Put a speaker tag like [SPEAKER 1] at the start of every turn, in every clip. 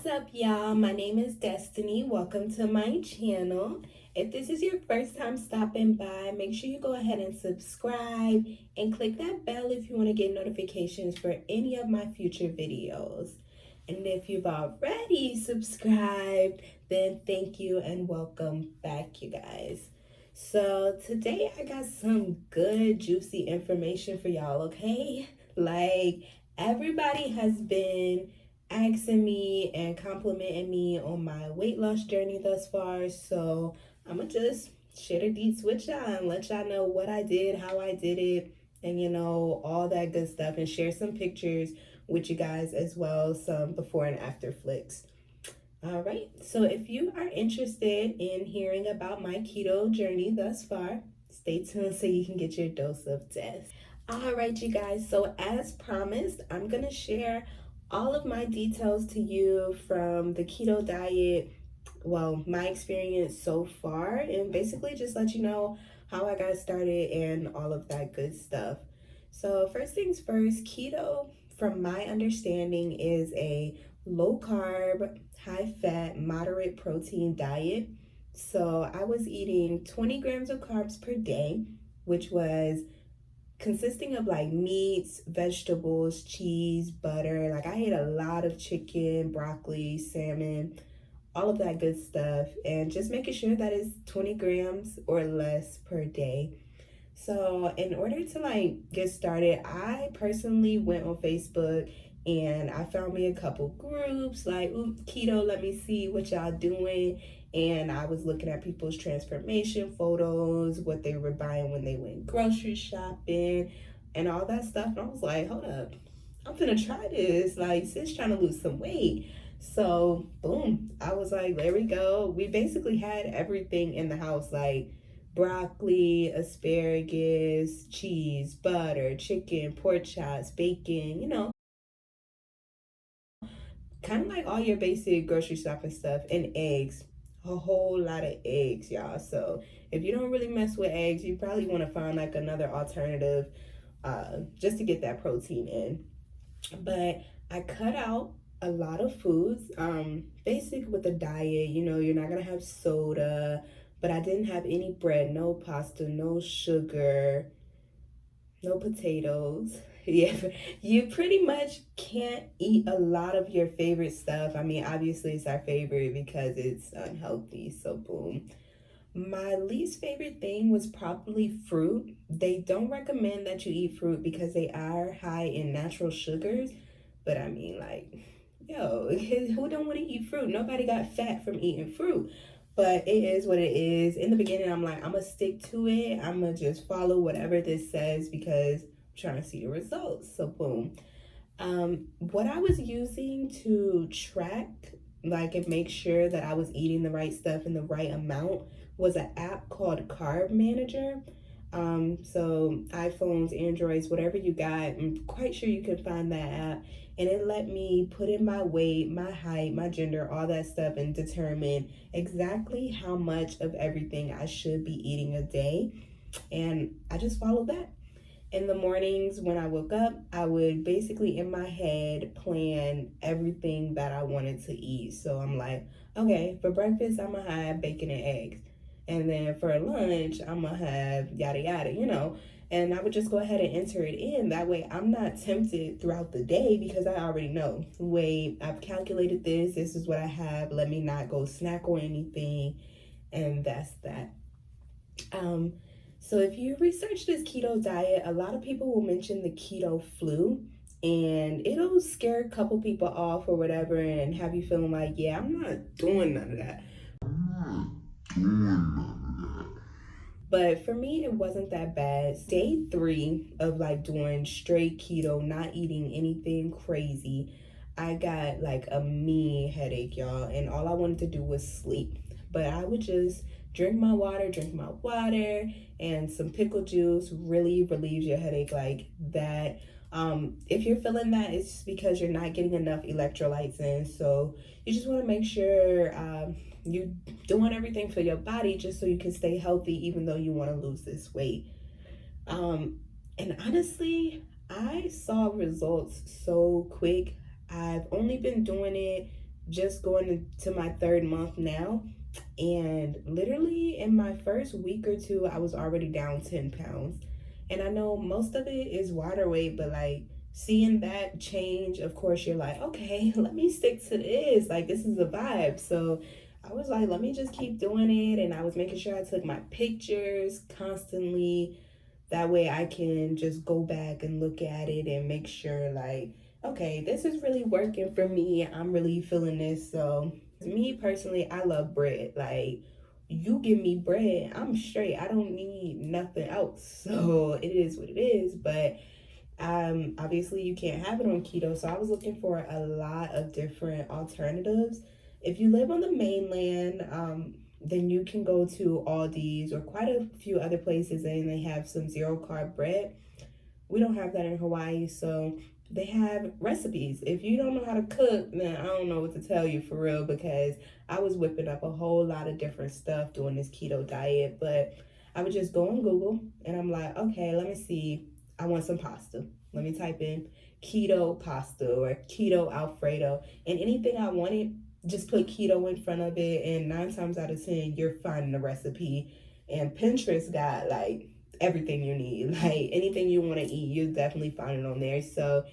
[SPEAKER 1] up, y'all? My name is Destiny. Welcome to my channel. If this is your first time stopping by, make sure you go ahead and subscribe and click that bell if you want to get notifications for any of my future videos. And if you've already subscribed, then thank you and welcome back, you guys. So today I got some good, juicy information for y'all, okay? Like, everybody has been asking me and complimenting me on my weight loss journey thus far. So I'm gonna just share the deets with y'all and let y'all know what I did, how I did it, and all that good stuff, and share some pictures with you guys as well, some before and after flicks. All right, so if you are interested in hearing about my keto journey thus far, stay tuned so you can get your dose of death. All right, you guys, so as promised, I'm gonna share all of my details to you from the keto diet, well, my experience so far, and basically just let you know how I got started and all of that good stuff. So first things first, keto, from my understanding, is a low carb, high fat, moderate protein diet. So I was eating 20 grams of carbs per day, which was consisting of like meats, vegetables, cheese, butter. Like I ate a lot of chicken, broccoli, salmon, all of that good stuff, and just making sure that it's 20 grams or less per day. So in order to like get started, I personally went on Facebook and I found me a couple groups like, ooh, keto, let me see what y'all doing. And I was looking at people's transformation photos, what they were buying when they went grocery shopping and all that stuff. And I was like, hold up, I'm gonna try this. Like, sis trying to lose some weight. So boom, I was like, there we go. We basically had everything in the house, like broccoli, asparagus, cheese, butter, chicken, pork chops, bacon, kind of like all your basic grocery shopping stuff, and eggs. A whole lot of eggs, y'all. So if you don't really mess with eggs, you probably want to find like another alternative just to get that protein in. But I cut out a lot of foods. Basic with the diet, you're not gonna have soda, but I didn't have any bread, no pasta, no sugar, no potatoes. Yeah, you pretty much can't eat a lot of your favorite stuff. I mean, obviously it's our favorite because it's unhealthy, so boom. My least favorite thing was probably fruit. They don't recommend that you eat fruit because they are high in natural sugars. But I mean, like, yo, who don't want to eat fruit? Nobody got fat from eating fruit. But it is what it is. In the beginning, I'm like, I'm going to stick to it. I'm going to just follow whatever this says because I'm trying to see the results. So, boom. What I was using to track, like, and make sure that I was eating the right stuff in the right amount was an app called Carb Manager. So iPhones, Androids, whatever you got, I'm quite sure you can find that app. And it let me put in my weight, my height, my gender, all that stuff, and determine exactly how much of everything I should be eating a day. And I just followed that. In the mornings when I woke up, I would basically in my head plan everything that I wanted to eat. So I'm like, okay, for breakfast, I'm gonna have bacon and eggs. And then for lunch, I'm gonna have yada yada. And I would just go ahead and enter it in. That way I'm not tempted throughout the day because I already know, wait, I've calculated this is what I have. Let me not go snack or anything. And that's that. So if you research this keto diet, a lot of people will mention the keto flu, and it'll scare a couple people off or whatever and have you feeling like, yeah, I'm not doing none of that. But for me, it wasn't that bad. Day 3 of like doing straight keto, not eating anything crazy, I got like a mean headache, y'all, and all I wanted to do was sleep. But I would just drink my water, and some pickle juice really relieves your headache like that. If you're feeling that, it's just because you're not getting enough electrolytes in. So you just want to make sure you doing everything for your body just so you can stay healthy, even though you want to lose this weight. And honestly, I saw results so quick. I've only been doing it just going into my third month now. And literally in my first week or two, I was already down 10 pounds. And I know most of it is water weight, but like seeing that change, of course, you're like, okay, let me stick to this. Like, this is a vibe. So I was like, let me just keep doing it. And I was making sure I took my pictures constantly. That way I can just go back and look at it and make sure, like, okay, this is really working for me. I'm really feeling this. So me personally, I love bread. Like, you give me bread, I'm straight. I don't need nothing else. So it is what it is. But obviously you can't have it on keto. So I was looking for a lot of different alternatives. If you live on the mainland, then you can go to Aldi's or quite a few other places, and they have some zero carb bread. We don't have that in Hawaii, so they have recipes. If you don't know how to cook, then I don't know what to tell you for real, because I was whipping up a whole lot of different stuff doing this keto diet. But I would just go on Google and I'm like, okay, let me see. I want some pasta. Let me type in keto pasta or keto Alfredo, and anything I wanted, just put keto in front of it, and 9 times out of 10, you're finding a recipe. And Pinterest got like everything you need. Like anything you want to eat, you definitely find it on there. So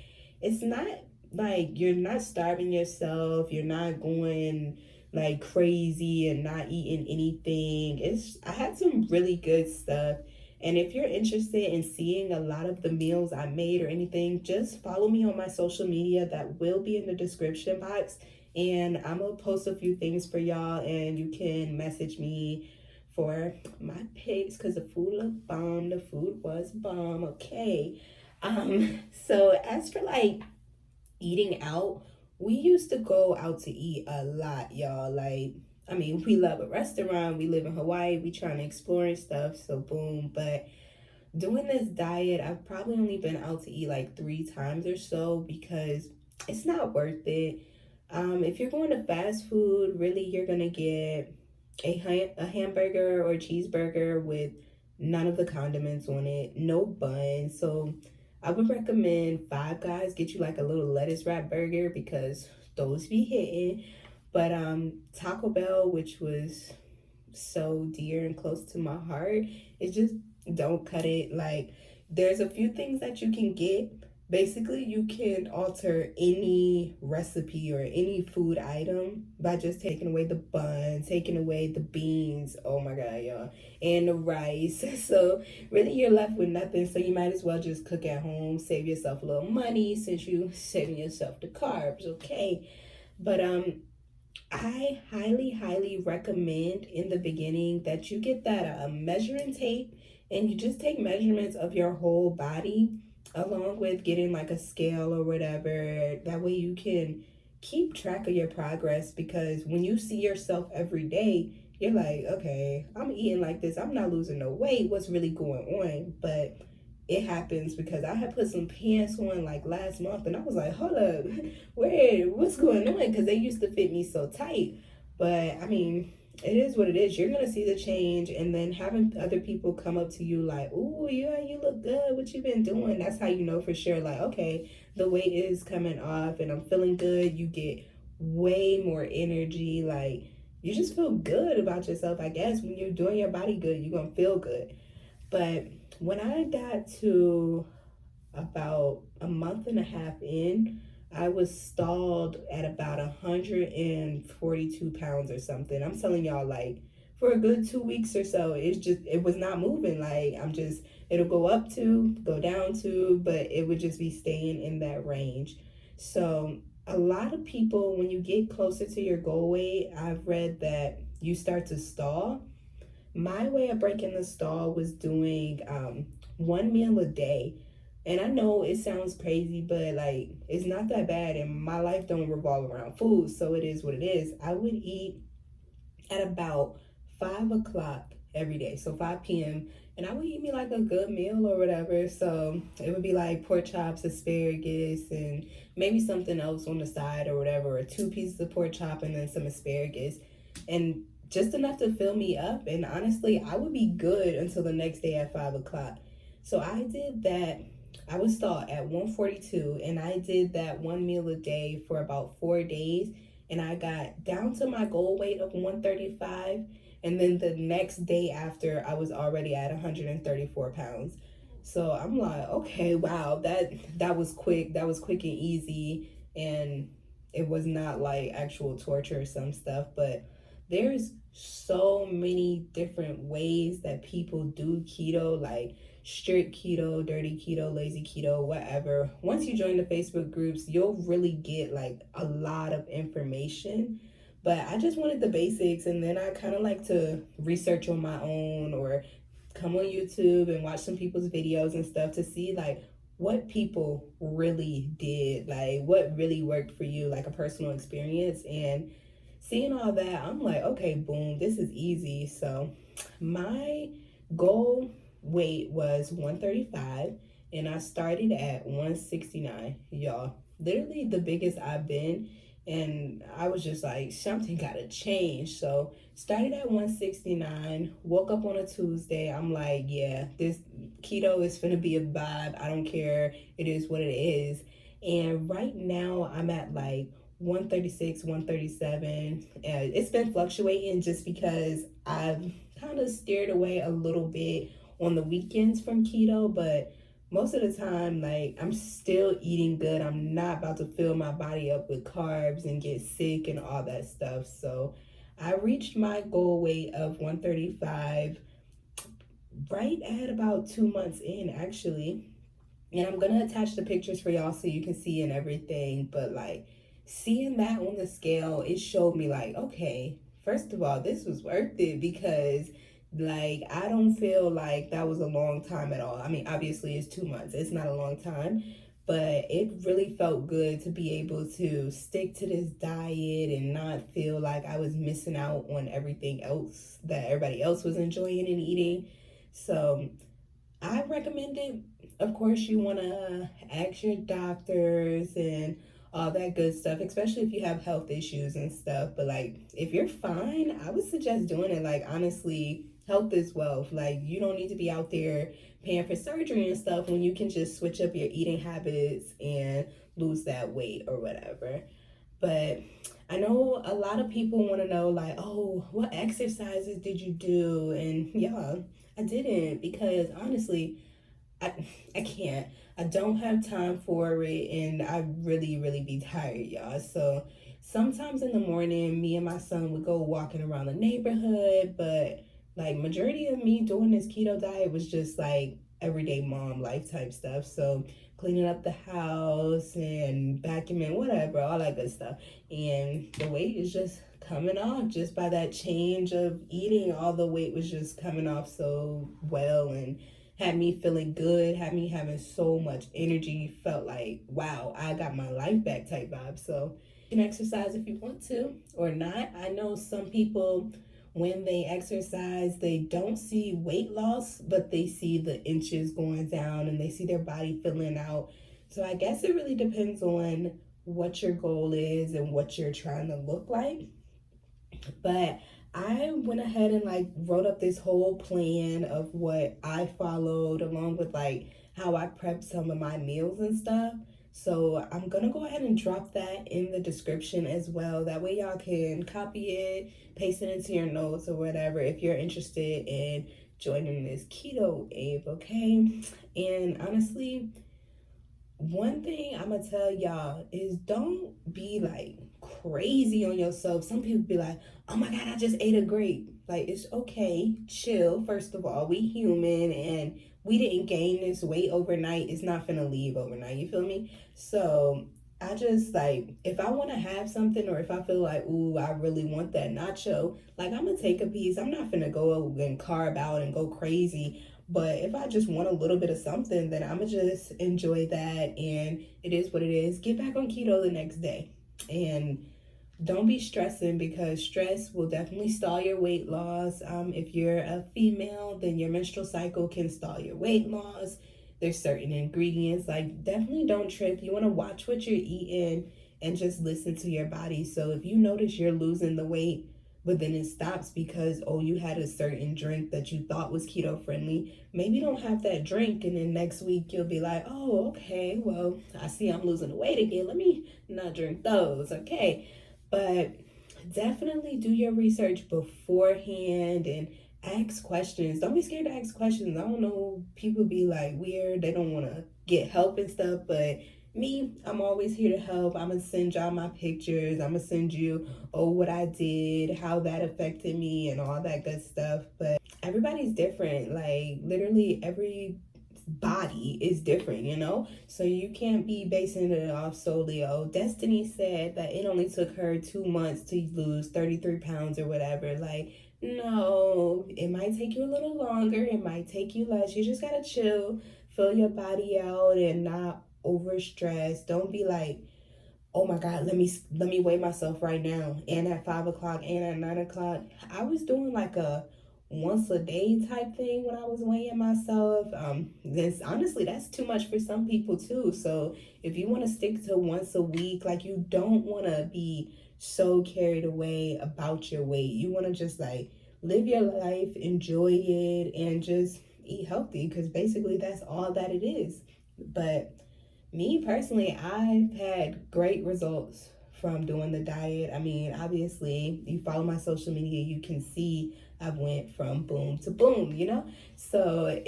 [SPEAKER 1] it's not like you're not starving yourself, you're not going like crazy and not eating anything. It's I had some really good stuff. And if you're interested in seeing a lot of the meals I made or anything, just follow me on my social media. That will be in the description box. And I'm gonna post a few things for y'all, and you can message me for my pics because the food looked bomb. The food was bomb. Okay. So as for like eating out, we used to go out to eat a lot, y'all. Like, I mean, we love a restaurant. We live in Hawaii. We trying to explore and stuff. So boom. But doing this diet, I've probably only been out to eat like 3 times or so because it's not worth it. If you're going to fast food, really you're gonna get a hamburger or cheeseburger with none of the condiments on it, no bun. So I would recommend Five Guys. Get you like a little lettuce wrap burger because those be hitting. But Taco Bell, which was so dear and close to my heart, it just don't cut it. Like, there's a few things that you can get. Basically, you can alter any recipe or any food item by just taking away the bun, taking away the beans, oh my god, y'all, and the rice. So really you're left with nothing. So you might as well just cook at home, save yourself a little money since you saving yourself the carbs, okay? But I highly, highly recommend in the beginning that you get that measuring tape, and you just take measurements of your whole body along with getting like a scale or whatever. That way you can keep track of your progress, because when you see yourself every day, you're like, okay, I'm eating like this. I'm not losing no weight. What's really going on? But it happens because I had put some pants on like last month, and I was like, hold up, what's going on? Because they used to fit me so tight. But I mean, it is what it is. You're gonna see the change, and then having other people come up to you like, "Ooh, yeah, you look good. What you been doing?" That's how you know for sure. Like, okay, the weight is coming off, and I'm feeling good. You get way more energy. Like, you just feel good about yourself. I guess when you're doing your body good, you're gonna feel good. But when I got to about a month and a half in, I was stalled at about 142 pounds or something. I'm telling y'all, like, for a good 2 weeks or so, it was not moving. Like, it'll go up to, go down to, but it would just be staying in that range. So, a lot of people, when you get closer to your goal weight, I've read that you start to stall. My way of breaking the stall was doing one meal a day. And I know it sounds crazy, but like it's not that bad, and my life don't revolve around food, so it is what it is. I would eat at about 5 o'clock every day, so 5 p.m., and I would eat me like a good meal or whatever. So it would be like pork chops, asparagus, and maybe something else on the side or whatever, or 2 pieces of pork chop and then some asparagus, and just enough to fill me up. And honestly, I would be good until the next day at 5 o'clock. So I did that. I would start at 142, and I did that one meal a day for about 4 days. and I got down to my goal weight of 135. And then the next day after, I was already at 134 pounds. So I'm like, okay, wow, that was quick. That was quick and easy, and it was not like actual torture or some stuff. But there's so many different ways that people do keto, like strict keto, dirty keto, lazy keto, whatever. Once you join the Facebook groups, you'll really get like a lot of information. But I just wanted the basics, and then I kind of like to research on my own or come on YouTube and watch some people's videos and stuff to see like what people really did, like what really worked for you, like a personal experience. And seeing all that, I'm like, okay, boom, this is easy. So my goal weight was 135, and I started at 169, y'all. Literally the biggest I've been. And I was just like, something gotta change. So started at 169, woke up on a Tuesday. I'm like, yeah, this keto is gonna be a vibe. I don't care. It is what it is. And right now I'm at like 136, 137. It's been fluctuating just because I've kind of steered away a little bit on the weekends from keto, but most of the time, like, I'm still eating good. I'm not about to fill my body up with carbs and get sick and all that stuff. So I reached my goal weight of 135 right at about 2 months in, actually. And I'm gonna attach the pictures for y'all so you can see and everything. But like seeing that on the scale, it showed me like, okay, first of all, this was worth it, because like I don't feel like that was a long time at all. I mean, obviously it's 2 months, it's not a long time, but it really felt good to be able to stick to this diet and not feel like I was missing out on everything else that everybody else was enjoying and eating. So I recommend it. Of course, you want to ask your doctors and all that good stuff, especially if you have health issues and stuff. But like, if you're fine, I would suggest doing it. Like, honestly, health is wealth. Like, you don't need to be out there paying for surgery and stuff when you can just switch up your eating habits and lose that weight or whatever. But I know a lot of people want to know, like, oh, what exercises did you do? And yeah, I didn't, because honestly, I, I can't. I don't have time for it, and I really be tired, y'all. So sometimes in the morning, me and my son would go walking around the neighborhood, but like majority of me doing this keto diet was just like everyday mom life type stuff. So cleaning up the house and vacuuming, whatever, all that good stuff. And the weight is just coming off just by that change of eating. All the weight was just coming off so well, and had me feeling good, had me having so much energy, felt like, wow, I got my life back type vibe. So you can exercise if you want to or not. I know some people, when they exercise, they don't see weight loss, but they see the inches going down and they see their body filling out. So I guess it really depends on what your goal is and what you're trying to look like. But I went ahead and like wrote up this whole plan of what I followed, along with like how I prepped some of my meals and stuff. So I'm gonna go ahead and drop that in the description as well. That way y'all can copy it, paste it into your notes or whatever if you're interested in joining this keto Abe, okay? And honestly, one thing I'm gonna tell y'all is don't be like crazy on yourself. Some people be like, oh my God, I just ate a grape. Like, it's okay, chill. First of all, we human, and we didn't gain this weight overnight. It's not gonna leave overnight, you feel me? So I just like, if I want to have something, or if I feel like, ooh, I really want that nacho, like I'm gonna take a piece. I'm not gonna go and carb out and go crazy. But if I just want a little bit of something, then I'm gonna just enjoy that, and it is what it is. Get back on keto the next day. And don't be stressing, because stress will definitely stall your weight loss. If you're a female, then your menstrual cycle can stall your weight loss. There's certain ingredients, like definitely don't trip. You want to watch what you're eating and just listen to your body. So if you notice you're losing the weight, but then it stops because, oh, you had a certain drink that you thought was keto friendly, maybe don't have that drink, and then next week you'll be like, oh, okay, well, I see I'm losing the weight again, let me not drink those, okay? But definitely do your research beforehand and ask questions. Don't be scared to ask questions. I don't know, people be like weird, they don't want to get help and stuff, but me, I'm always here to help. I'm gonna send y'all my pictures. I'm gonna send you, oh, what I did, how that affected me, and all that good stuff. But everybody's different. Like, literally, every body is different, you know? So you can't be basing it off solely, oh, Destini said that it only took her 2 months to lose 33 pounds or whatever. Like, no, it might take you a little longer, it might take you less. You just gotta chill, fill your body out, and not over stress. Don't be like, oh my god, let me weigh myself right now, and at 5 o'clock and at 9 o'clock. I was doing like a once a day type thing when I was weighing myself. This honestly, that's too much for some people too. So if you want to stick to once a week, like, you don't want to be so carried away about your weight. You want to just like live your life, enjoy it, and just eat healthy, because basically that's all that it is. But me personally, I've had great results from doing the diet. I mean, obviously, you follow my social media, you can see I've went from boom to boom, you know? So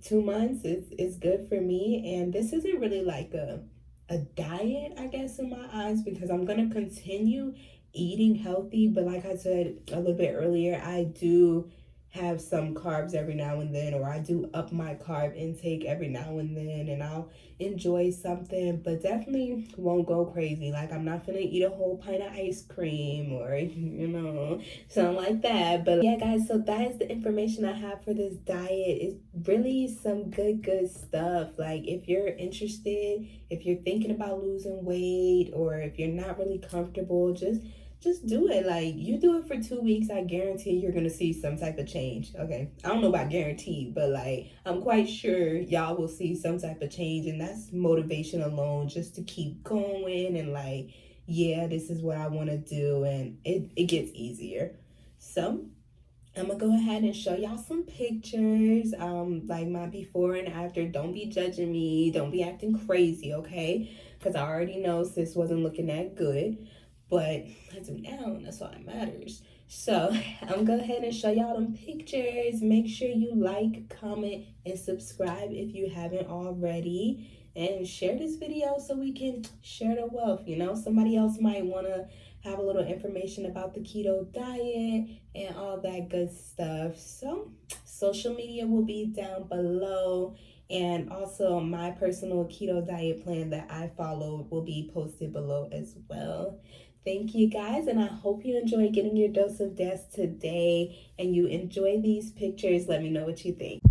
[SPEAKER 1] 2 months is good for me. And this isn't really like a diet, I guess, in my eyes, because I'm gonna continue eating healthy. But like I said a little bit earlier, I do have some carbs every now and then, or I do up my carb intake every now and then, and I'll enjoy something, but definitely won't go crazy. Like, I'm not gonna eat a whole pint of ice cream or, something like that. But yeah, guys, so that is the information I have for this diet. It's really some good stuff. Like, if you're interested, if you're thinking about losing weight, or if you're not really comfortable, just do it. Like, you do it for 2 weeks, I guarantee you're gonna see some type of change. Okay, I don't know about guarantee, but like, I'm quite sure y'all will see some type of change, and that's motivation alone, just to keep going. And like, yeah, this is what I want to do, and it gets easier. So I'm gonna go ahead and show y'all some pictures, like my before and after. Don't be judging me, don't be acting crazy, okay? Because I already know sis wasn't looking that good, but I do now, and that's all that matters. So I'm gonna go ahead and show y'all them pictures. Make sure you like, comment, and subscribe if you haven't already, and share this video so we can share the wealth. You know, somebody else might want to have a little information about the keto diet and all that good stuff. So social media will be down below, and also my personal keto diet plan that I follow will be posted below as well. Thank you, guys, and I hope you enjoy getting your dose of Des today, and you enjoy these pictures. Let me know what you think.